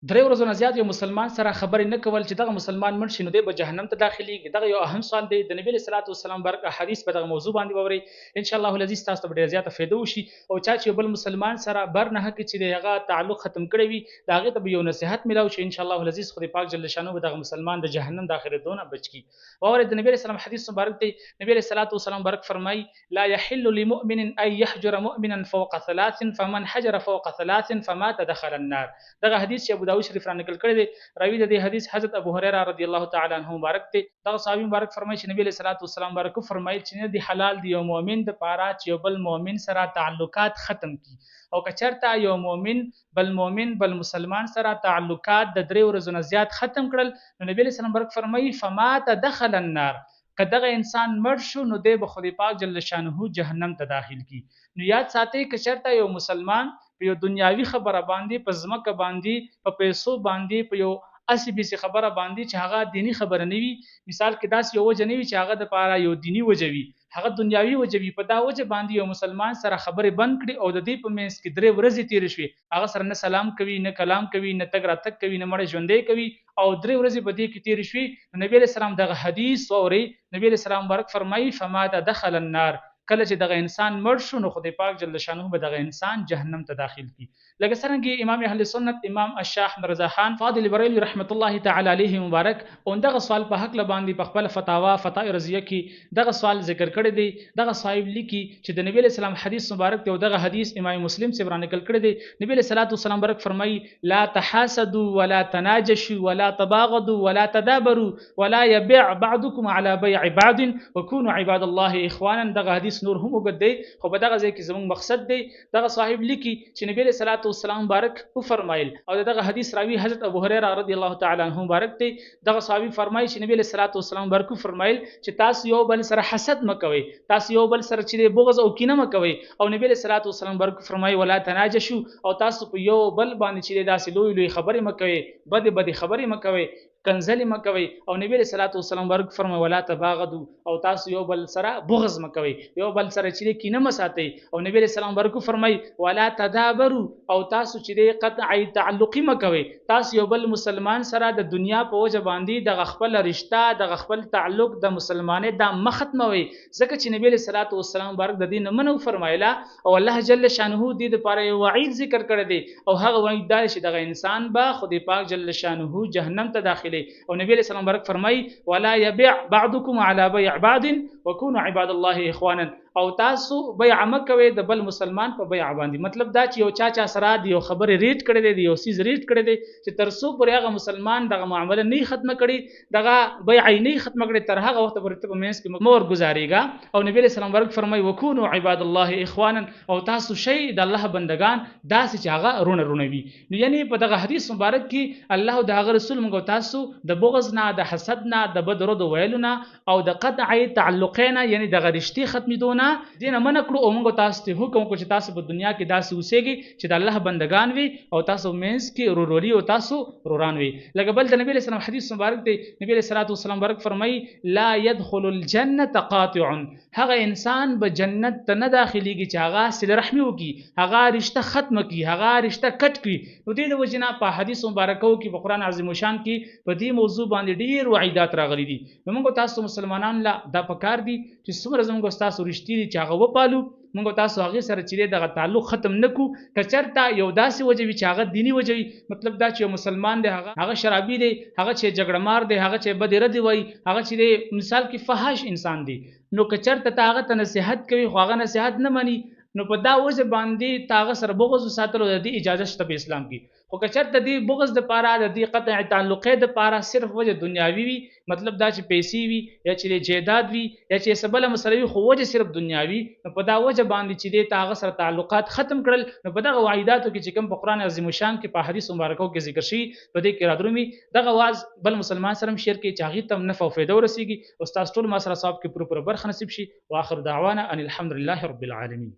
درې ورځې نه زیات یو مسلمان سره خبرې نه کول چې دغه مسلمان مړ شي نو دی به جهنم ته داخليږي. دغه یو اهم سوال دی. د نبی صلی الله علیه وسلم برک حدیث په دغه موضوع باندې ووري ان شاء الله العزیز تاسو ته ډیر زیاته فایده وشي. او چا چې بل مسلمان سره بر نه حق چې دغه تعلق ختم کړی وي دا هغه ته یو نصيحت ملاو شي ان شاء الله العزیز خدای پاک جل شانو دغه مسلمان د جهنم داخله دونه بچ کی. ووري د نبی صلی الله علیه وسلم حدیث مبارک دی. نبی صلی الله علیه وسلم برک فرمای لا يحل لمؤمن ان يحجر مؤمنا فوق ثلاث فمن حجر فوق ثلاث فمات دخل النار. دغه حدیث چې ابو داود شریف را نقل کړی دی. راوی د دې حدیث حضرت ابو هريره رضی الله تعالی عنہ مبارک دی. دغه صحابي مبارک فرمایي چې نبی صلی الله علیه وسلم مبارک فرمایي چې نه دی حلال دی یو مؤمن د پاره چې یو بل مؤمن سره تعلقات ختم کی. او کچرته یو مؤمن بل مسلمان سره تعلقات د درې ورځې نه زیات ختم کړل نو نبی صلی الله علیه وسلم مبارک فرمایي فمات دخل النار. کداغه انسان مړ شو نو دی به خدای پاک جل شانه جهنم ته داخل کی. نو یاد ساتئ کچرته یو مسلمان په یو دنیاوي خبره باندې په ځمکه باندې په پیسو باندې په یو اسی بیسي خبره باندې چې هغه دینی خبره نه وي مثال کې داس یو وجه نه وي چې هغه د پاره یو دینی وجه وي هغه دنیاوي وجه وي په دا وجه باندې یو مسلمان سره خبره بند کړي او د دې په منځ کې درې ورځې تیر شوي هغه سره نه سلام کوي نه کلام کوي نه تګ راتګ کوي نه مړ ژوندې کوي او درې ورځې په دې کې تیر شوي نبی علیہ السلام دغه حدیث اوري نبی علیہ السلام مبارک فرمایي فما دخل النار. کله چې دغه انسان مړ شو نو خدای پاک جل شانه به دغه انسان جهنم ته داخل کی. لکه څنګه امام اهل سنت امام الشیخ رضا خان فاضل بریلوی رحمت الله تعالی علیه مبارک اون سوال په حق لباندې په خپل فتاوی رضیه کې دغه سوال ذکر کړی دی. دغه صاحب لیکي چې د نبی اسلام حدیث مبارک دی او دغه حدیث امام مسلم سے نقل کړی دی. نبی صلی الله علیه وسلم مبارک فرمایي لا تحاسدوا ولا تناجشوا ولا تباغضوا ولا تدابروا ولا يبيع بعضكم على بيع بعض وكونوا عباد الله اخوانا. دغه حدیث نور هم وګد دی خو په دغه ځای کې زموږ مقصد دی. دغه صاحب لیکي چې نبی صلی الله علیه وسلم مبارک او فرمایل او دغه حدیث راوی حضرت ابو هريره رضی الله تعالی عنہ مبارک دی. دغه صحابي فرمایي چې نبی صلی الله علیه وسلم مبارک فرمایل چې تاسو یو بل سره حسد مکوئ تاسو یو بل سره چې بغض او کینه مکوئ او نبی صلی الله علیه وسلم مبارک فرمایي ولا تناجشوا او تاسو په یو بل باندې چې داسې لوی خبرې مکوئ بد خبرې مکوئ کنزلی مکوي او نبی صلی الله علیه وسلم ورک فرمای ولا تباغضوا او تاسو یو بل سره بغض مکوي یو بل سره چې کینه مساتي او نبی صلی الله علیه وسلم ورک فرمای ولا تدابروا او تاسو چې قطع تعلقی مکوي تاسو یو بل مسلمان سره د دنیا په وجه باندې د خپل رشتہ د خپل تعلق د مسلمانې د مختموي ځکه چې نبی صلی الله علیه وسلم برک د دین منو فرمایلا او الله جل شانه دې لپاره یو وعید ذکر کړی دی او هغه وعید دا چې دغه انسان به خدای پاک جل شانه جهنم ته داخلي. او نبی علیہ السلام برک فرمای ولا يبيع بعضكم على بيع بعض وكونوا عباد الله اخوانا او تاسو بیع مکوي د بل مسلمان په بیع باندې. مطلب دا چې یو چا سره دی یو خبره ریټ کړی دی یو سیز ریټ کړی دی چې ترسو پر هغه مسلمان دغه معامله نه ختم کړي دغه بیع نه ختم کړي تر هغه وخت پورې ته مینس کې مور گزاريږي. او نبی علیہ السلام برک فرمای وکونوا عباد الله اخوانا او تاسو شي د الله بندگان داسې چې هغه رونه وي. نو یعنی په دغه حدیث مبارک کې الله د هغه رسول موږ تاسو د بغض نه د حسد نه د بدرود ویلونه او د قطع تعلقین یعنی د غرشتي ختمېدونه دینه من کړو او موږ تاسو ته حکم کو چې تاسو په دنیا کې داسې اوسېږي چې د الله بندگان وي او تاسو مینس کې رورولي او تاسو روران وي. لکه بل د نبی اسلام حدیث مبارک دی نبی صلی الله علیه وسلم مبارک فرمایي لا يدخل الجنه قاطع هغه انسان به جنت ته نه داخليږي چې هغه صله رحمي وکي هغه رشتہ ختم کی هغه رشتہ کټ کی. نو دې د وجنه په حدیث مبارکو کې په قران عظیم شان کې په دې موضوع باندې ډیر وعیدات راغلي دي. موږ تاسو مسلمانان لا دا پکار دي چې څومره زموږ تاسو رښتینی چې هغه وپالو موږ تاسو هغه سره چې دغه تعلق ختم نکو کچرته یو داسې وجوي چې هغه دینی وجوي. مطلب دا چې مسلمان دی هغه شرابي دی هغه چې جګړه مار دی هغه چې بد رد وي هغه چې مثال کې فحش انسان دی نو کچرته هغه ته نصيحت کوي خو هغه نصيحت نه مني نو په دا وجه باندې تاغه سره بغض ساتلو د دې اجازه شته په اسلام کې. خو کچرته دی بغض د پاره د دې قطع تعلقې د پاره صرف وجه دنیاوی وي مطلب دا چې پیسې وي یا چې جیداد وي یا چې سبله مسلوي خو وجه صرف دنیاوی نو په دا وجه باندې چې د تاغه سره تعلقات ختم کړل نو په دغه وعیداتو کې چې کوم په قران عظیم شان کې په حدیث مبارکو کې ذکر شي په دې کې رادرومي دغه واز بل مسلمان سره شیر کې چاغي تم نفع او فائدہ ورسیږي. استاد ټول ما سره صاحب کې پر برخه نصیب شي. واخر دعوانا ان الحمد لله رب العالمین.